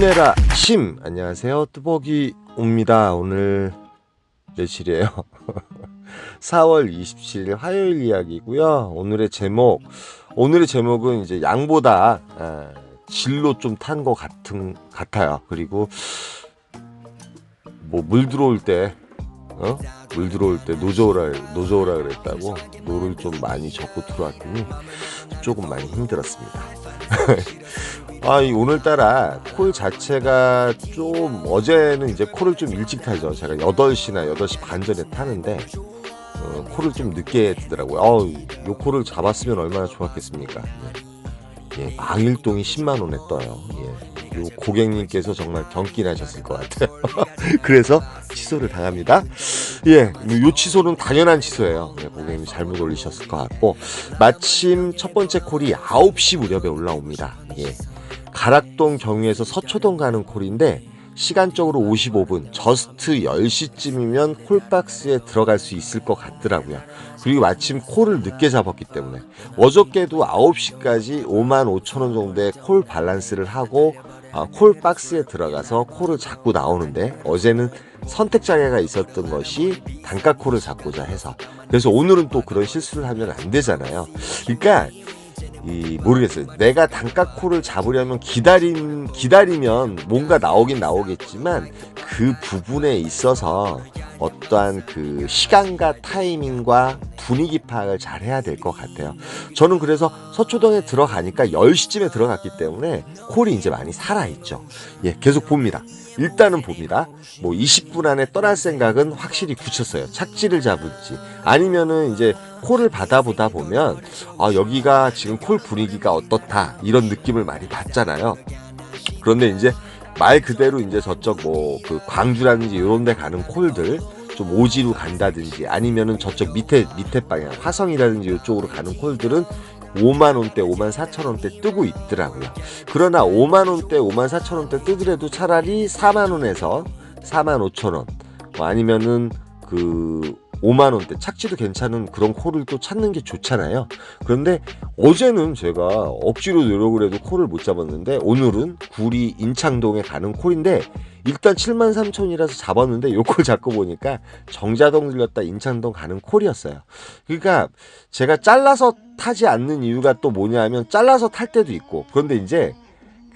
힘내라 심! 안녕하세요, 뚜벅이 옵니다. 오늘 며칠이에요? 4월 27일 화요일 이야기고요. 오늘의 제목은 이제 양보다 질로 좀 탄 것 같아요. 그리고 뭐 물 들어올 때 노져오라 그랬다고 노를 좀 많이 젓고 들어왔더니 조금 많이 힘들었습니다. 오늘따라 콜 자체가 좀, 어제는 이제 콜을 좀 일찍 타죠. 제가 8시나 8시 반 전에 타는데 콜을 좀 늦게 뜨더라고요. 요 콜을 잡았으면 얼마나 좋았겠습니까. 예, 망일동이 10만원에 떠요. 예, 요 고객님께서 정말 경기 나셨을 것 같아요. 그래서 취소를 당합니다. 예, 요 취소는 당연한 취소예요. 예, 고객님 잘못 올리셨을 것 같고, 마침 첫 번째 콜이 9시 무렵에 올라옵니다. 예, 가락동 경유에서 서초동 가는 콜인데 시간적으로 55분, 저스트 10시쯤이면 콜박스에 들어갈 수 있을 것 같더라고요. 그리고 마침 콜을 늦게 잡았기 때문에 어저께도 9시까지 55,000원 정도의 콜 밸런스를 하고 콜박스에 들어가서 콜을 잡고 나오는데, 어제는 선택 장애가 있었던 것이 단가 콜을 잡고자 해서, 그래서 오늘은 또 그런 실수를 하면 안 되잖아요. 그러니까 모르겠어요. 내가 단가 콜을 잡으려면 기다리면 뭔가 나오긴 나오겠지만, 그 부분에 있어서 어떠한 그 시간과 타이밍과 분위기 파악을 잘 해야 될 것 같아요. 저는 그래서 서초동에 들어가니까 10시쯤에 들어갔기 때문에 콜이 이제 많이 살아있죠. 예, 계속 봅니다. 일단은 봅니다. 뭐 20분 안에 떠날 생각은 확실히 굳혔어요. 착지를 잡을지 아니면은 이제 콜을 받아보다 보면 여기가 지금 콜 분위기가 어떻다 이런 느낌을 많이 받잖아요. 그런데 이제 말 그대로 이제 저쪽 뭐 그 광주라든지 이런 데 가는 콜들, 좀 오지로 간다든지 아니면은 저쪽 밑에 방향 화성이라든지 이쪽으로 가는 콜들은 5만원대 54,000원대 뜨고 있더라고요. 그러나 5만원대 54,000원대 뜨더라도 차라리 4만원에서 45,000원 아니면은 그 5만원대 착지도 괜찮은 그런 콜을 또 찾는 게 좋잖아요. 그런데 어제는 제가 억지로 노력을 해도 콜을 못 잡았는데, 오늘은 구리 인창동에 가는 콜인데 일단 73,000원이라서 잡았는데 요 콜 잡고 보니까 정자동 들렸다 인창동 가는 콜이었어요. 그러니까 제가 잘라서 타지 않는 이유가 또 뭐냐면, 잘라서 탈 때도 있고, 그런데 이제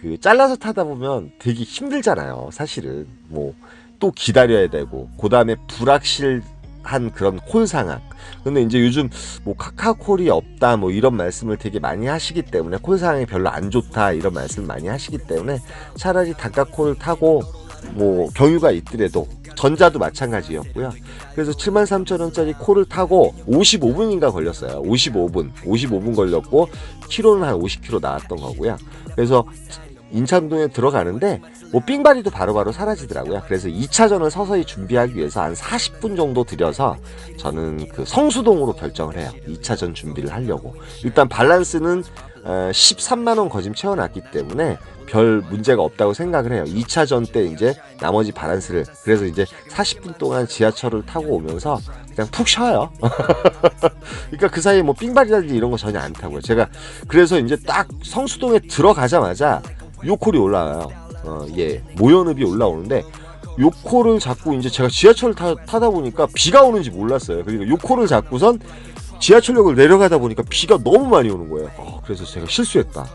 그 잘라서 타다 보면 되게 힘들잖아요. 사실은 뭐 또 기다려야 되고, 그 다음에 불확실한 그런 콜 상황. 근데 이제 요즘 뭐 카카오콜이 없다 뭐 이런 말씀을 되게 많이 하시기 때문에, 콜 상황이 별로 안 좋다 이런 말씀을 많이 하시기 때문에, 차라리 단가콜을 타고 뭐 경유가 있더라도, 전자도 마찬가지였고요. 그래서 73,000원짜리 콜을 타고 55분인가 걸렸어요. 55분 걸렸고, 키로는 한 50km 나왔던 거고요. 그래서 인창동에 들어가는데 뭐 삥바리도 바로바로 사라지더라고요. 그래서 2차전을 서서히 준비하기 위해서 한 40분 정도 들여서 저는 그 성수동으로 결정을 해요. 2차전 준비를 하려고. 일단 밸런스는 13만원 거짐 채워놨기 때문에 별 문제가 없다고 생각을 해요. 2차전 때 이제 나머지 밸런스를, 그래서 이제 40분 동안 지하철을 타고 오면서 그냥 푹 쉬어요. 그러니까 그 사이에 뭐 삥바리라든지 이런 거 전혀 안 타고요. 제가 그래서 이제 딱 성수동에 들어가자마자 요 콜이 올라와요. 모연읍이 올라오는데, 요 콜을 잡고 이제 제가 지하철을 타다 보니까 비가 오는지 몰랐어요. 그러니까 요 콜을 잡고선 지하철역을 내려가다 보니까 비가 너무 많이 오는 거예요. 그래서 제가 실수했다.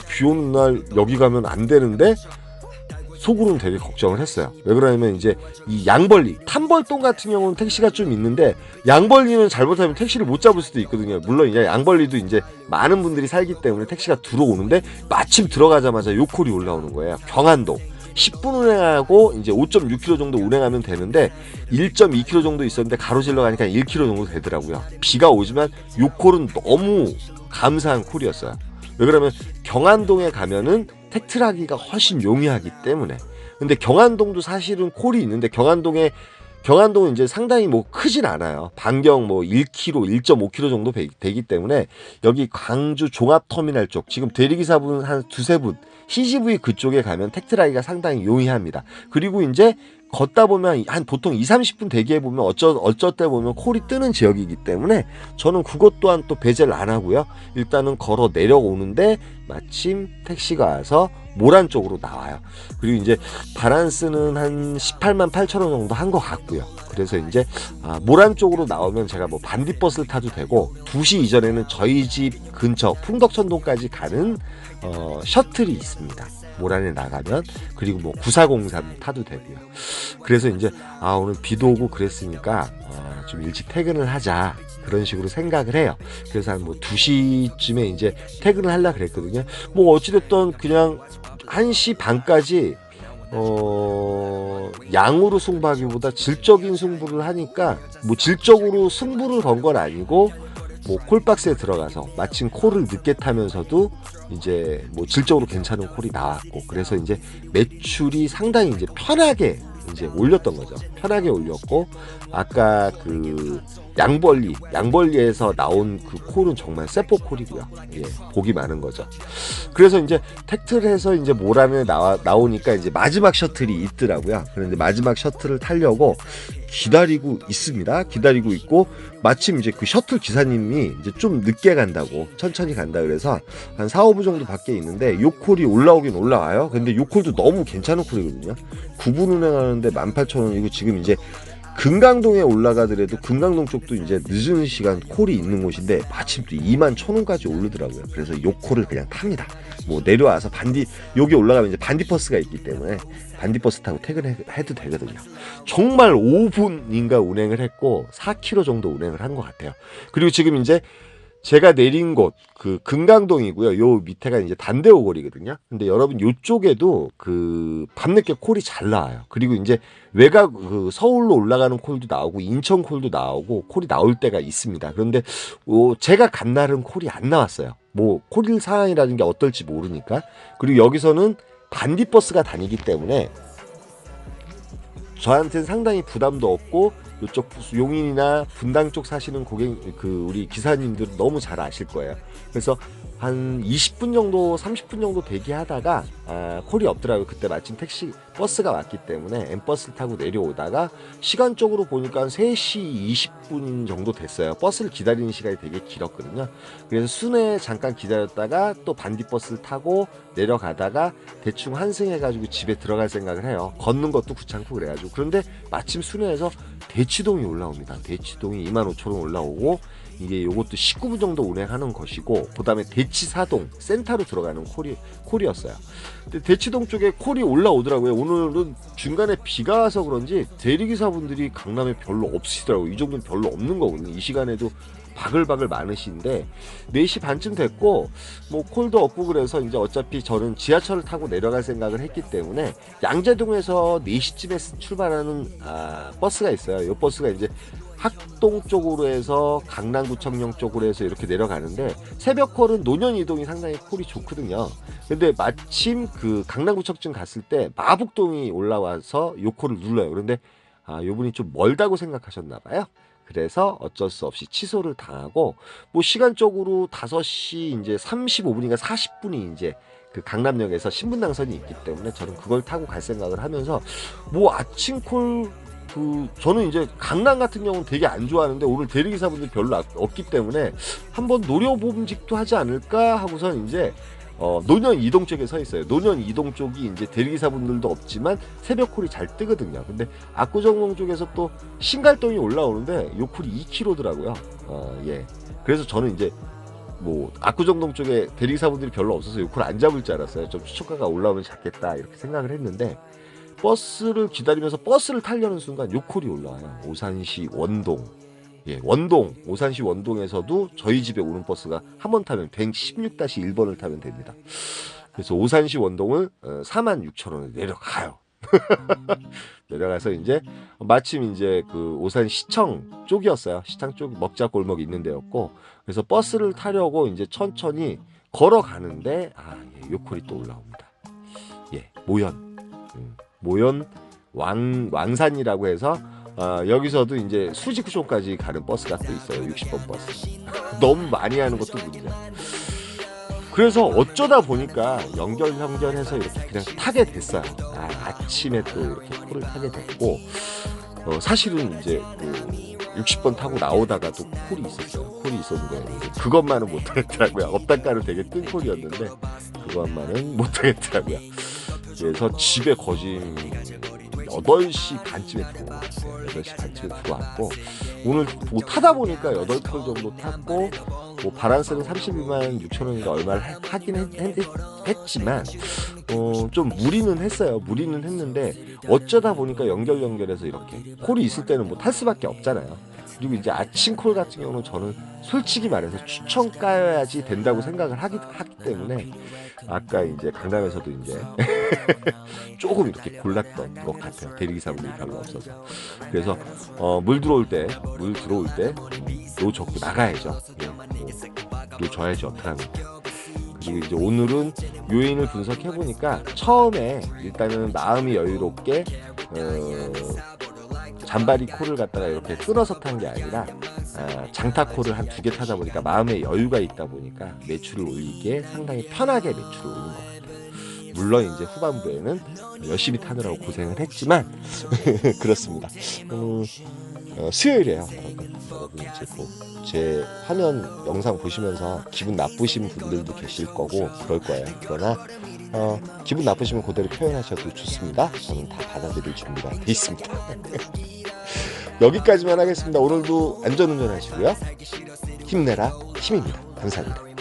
비 오는 날 여기 가면 안 되는데, 속으로는 되게 걱정을 했어요. 왜 그러냐면 이제 이 양벌리, 탐벌동 같은 경우는 택시가 좀 있는데, 양벌리는 잘못하면 택시를 못 잡을 수도 있거든요. 물론 이제 양벌리도 이제 많은 분들이 살기 때문에 택시가 들어오는데, 마침 들어가자마자 요 콜이 올라오는 거예요. 경안동 10분 운행하고 이제 5.6km 정도 운행하면 되는데 1.2km 정도 있었는데 가로질러 가니까 1km 정도 되더라고요. 비가 오지만 요 콜은 너무 감사한 콜이었어요. 왜 그러면 경안동에 가면은 택트라기가 훨씬 용이하기 때문에. 근데 경안동도 사실은 콜이 있는데, 경안동은 이제 상당히 뭐 크진 않아요. 반경 뭐 1km, 1.5km 정도 되기 때문에, 여기 광주 종합터미널 쪽, 지금 대리기사분 한 두세 분, CGV 그쪽에 가면 택트라기가 상당히 용이합니다. 그리고 이제 걷다 보면 한 보통 2-30분 대기해 보면 어쩔 때 보면 콜이 뜨는 지역이기 때문에 저는 그것 또한 또 배제를 안 하고요. 일단은 걸어 내려오는데 마침 택시가 와서 모란 쪽으로 나와요. 그리고 이제 바란스는 한 18만 8천 원 정도 한 것 같고요. 그래서 이제 모란 쪽으로 나오면 제가 뭐 반디버스를 타도 되고 2시 이전에는 저희 집 근처 풍덕천동까지 가는 셔틀이 있습니다. 모란에 나가면. 그리고 뭐 9403 타도 되고요. 그래서 이제 오늘 비도 오고 그랬으니까 좀 일찍 퇴근을 하자, 그런 식으로 생각을 해요. 그래서 한 뭐 2시쯤에 이제 퇴근을 하려고 그랬거든요. 뭐 어찌됐든 그냥 1시 반까지 양으로 승부하기보다 질적인 승부를 하니까, 뭐 질적으로 승부를 건 건 아니고 뭐 콜박스에 들어가서 마침 콜을 늦게 타면서도 이제 뭐 질적으로 괜찮은 콜이 나왔고, 그래서 이제 매출이 상당히 이제 편하게 이제 올렸던 거죠. 편하게 올렸고, 아까 그 양벌리에서 나온 그 콜은 정말 세포 콜이고요. 예, 복이 많은 거죠. 그래서 이제 택트를 해서 이제 모란에 나오니까 이제 마지막 셔틀이 있더라고요. 그런데 마지막 셔틀을 타려고 기다리고 있습니다. 기다리고 있고, 마침 이제 그 셔틀 기사님이 이제 좀 늦게 간다고, 천천히 간다 그래서 한 4, 5분 정도 밖에 있는데 요 콜이 올라오긴 올라와요. 근데 요 콜도 너무 괜찮은 콜이거든요. 9분 운행하는데 18,000원이고, 지금 이제 금강동에 올라가더라도 금강동 쪽도 이제 늦은 시간 콜이 있는 곳인데 마침 또 21,000원까지 오르더라고요. 그래서 요 콜을 그냥 탑니다. 뭐 내려와서 여기 올라가면 이제 반디버스가 있기 때문에 반디버스 타고 퇴근해도 되거든요. 정말 5분인가 운행을 했고 4km 정도 운행을 한 것 같아요. 그리고 지금 이제 제가 내린 곳 그 금강동이고요. 요 밑에가 이제 단대오거리거든요. 근데 여러분 요쪽에도 그 밤늦게 콜이 잘 나와요. 그리고 이제 외곽 그 서울로 올라가는 콜도 나오고 인천 콜도 나오고 콜이 나올 때가 있습니다. 그런데 제가 간 날은 콜이 안 나왔어요. 뭐 콜 상황이라는 게 어떨지 모르니까. 그리고 여기서는 반디버스가 다니기 때문에 저한테는 상당히 부담도 없고, 이쪽 용인이나 분당 쪽 사시는 우리 기사님들은 너무 잘 아실 거예요. 그래서 한 20분 정도 30분 정도 대기하다가 콜이 없더라고요. 그때 마침 버스가 왔기 때문에 M버스를 타고 내려오다가 시간적으로 보니까 한 3시 20분 정도 됐어요. 버스를 기다리는 시간이 되게 길었거든요. 그래서 순회에 잠깐 기다렸다가 또 반디버스를 타고 내려가다가 대충 환승해가지고 집에 들어갈 생각을 해요. 걷는 것도 귀찮고 그래가지고. 그런데 마침 순회에서 대치동이 올라옵니다. 대치동이 25,000원 올라오고, 이게 요것도 19분 정도 운행하는 것이고, 그 다음에 대치사동 센터로 들어가는 콜이었어요. 근데 대치동 쪽에 콜이 올라오더라고요. 오늘은 중간에 비가 와서 그런지 대리기사분들이 강남에 별로 없으시더라고요. 이 정도는 별로 없는 거거든요. 이 시간에도 바글바글 많으신데 4시 반쯤 됐고 뭐 콜도 없고, 그래서 이제 어차피 저는 지하철을 타고 내려갈 생각을 했기 때문에 양재동에서 4시쯤에 출발하는 버스가 있어요. 이 버스가 이제 학동 쪽으로 해서 강남구청역 쪽으로 해서 이렇게 내려가는데, 새벽 콜은 노년이동이 상당히 콜이 좋거든요. 근데 마침 그 강남구청쯤 갔을 때 마북동이 올라와서 요 콜을 눌러요. 그런데 요분이 좀 멀다고 생각하셨나 봐요. 그래서 어쩔 수 없이 취소를 당하고, 뭐 시간적으로 5시 이제 35분인가 40분이 이제 그 강남역에서 신분당선이 있기 때문에 저는 그걸 타고 갈 생각을 하면서, 뭐 아침 콜 저는 이제 강남 같은 경우는 되게 안 좋아하는데 오늘 대리기사분들 별로 없기 때문에 한번 노려봄직도 하지 않을까 하고선 이제 노년 이동 쪽에 서 있어요. 노년 이동 쪽이 이제 대리기사분들도 없지만 새벽 콜이 잘 뜨거든요. 근데 압구정동 쪽에서 또 신갈동이 올라오는데 요 콜이 2km더라고요. 예. 그래서 저는 이제 뭐 압구정동 쪽에 대리기사분들이 별로 없어서 요 콜 안 잡을 줄 알았어요. 좀 추천가가 올라오면 잡겠다 이렇게 생각을 했는데, 버스를 기다리면서 버스를 타려는 순간 요 콜이 올라와요. 오산시 원동. 예, 원동, 오산시 원동에서도 저희 집에 오는 버스가 한 번 타면 116-1번을 타면 됩니다. 그래서 오산시 원동을 46,000원에 내려가요. 내려가서 이제 마침 이제 그 오산시청 쪽이었어요. 시청 쪽 먹자골목이 있는 데였고, 그래서 버스를 타려고 이제 천천히 걸어가는데 예, 요 콜이 또 올라옵니다. 예, 모연 왕산이라고 해서 여기서도 이제 수지구청까지 가는 버스가 또 있어요. 60번 버스. 너무 많이 하는 것도 문제야. 그래서 어쩌다 보니까 연결해서 이렇게 그냥 타게 됐어요. 아침에 또 이렇게 콜을 타게 됐고, 사실은 이제 60번 타고 나오다가도 콜이 있었어요. 콜이 있었는데 이제 그것만은 못하겠더라고요. 업단가는 되게 뜬 콜이었는데 그것만은 못하겠더라고요. 그래서 집에 거진 8시 반쯤에 들어왔어요. 8시 반쯤에 들어왔고 오늘 뭐 타다 보니까 8콜 정도 탔고 뭐 바란스는 32만 6천 원인가 얼마를 하긴 했지만 좀 무리는 했어요. 무리는 했는데 어쩌다 보니까 연결해서 이렇게 콜이 있을 때는 뭐 탈 수밖에 없잖아요. 그리고 이제 아침 콜 같은 경우는 저는 솔직히 말해서 추천 까야지 된다고 생각을 하기 때문에 아까 이제 강남에서도 이제 조금 이렇게 골랐던 것 같아요. 대리기사분들이 별로 없어서. 그래서 물 들어올 때 노 젓고 나가야죠. 노 줘야지 어떡합니까. 그리고 이제 오늘은 요인을 분석해 보니까 처음에 일단은 마음이 여유롭게 잔바리 콜을 갖다가 이렇게 끊어서 탄 게 아니라 장타 콜을 한 2개 타다 보니까 마음에 여유가 있다 보니까 매출을 올리기에 상당히 편하게 매출을 올린 것 같아요. 물론 이제 후반부에는 열심히 타느라고 고생을 했지만 그렇습니다. 수요일이에요. 여러분 이제 제 화면 영상 보시면서 기분 나쁘신 분들도 계실 거고 그럴 거예요. 그러나 기분 나쁘시면 그대로 표현하셔도 좋습니다. 저는 다 받아들일 준비가 돼 있습니다. 여기까지만 하겠습니다. 오늘도 안전운전 하시고요. 힘내라 힘입니다. 감사합니다.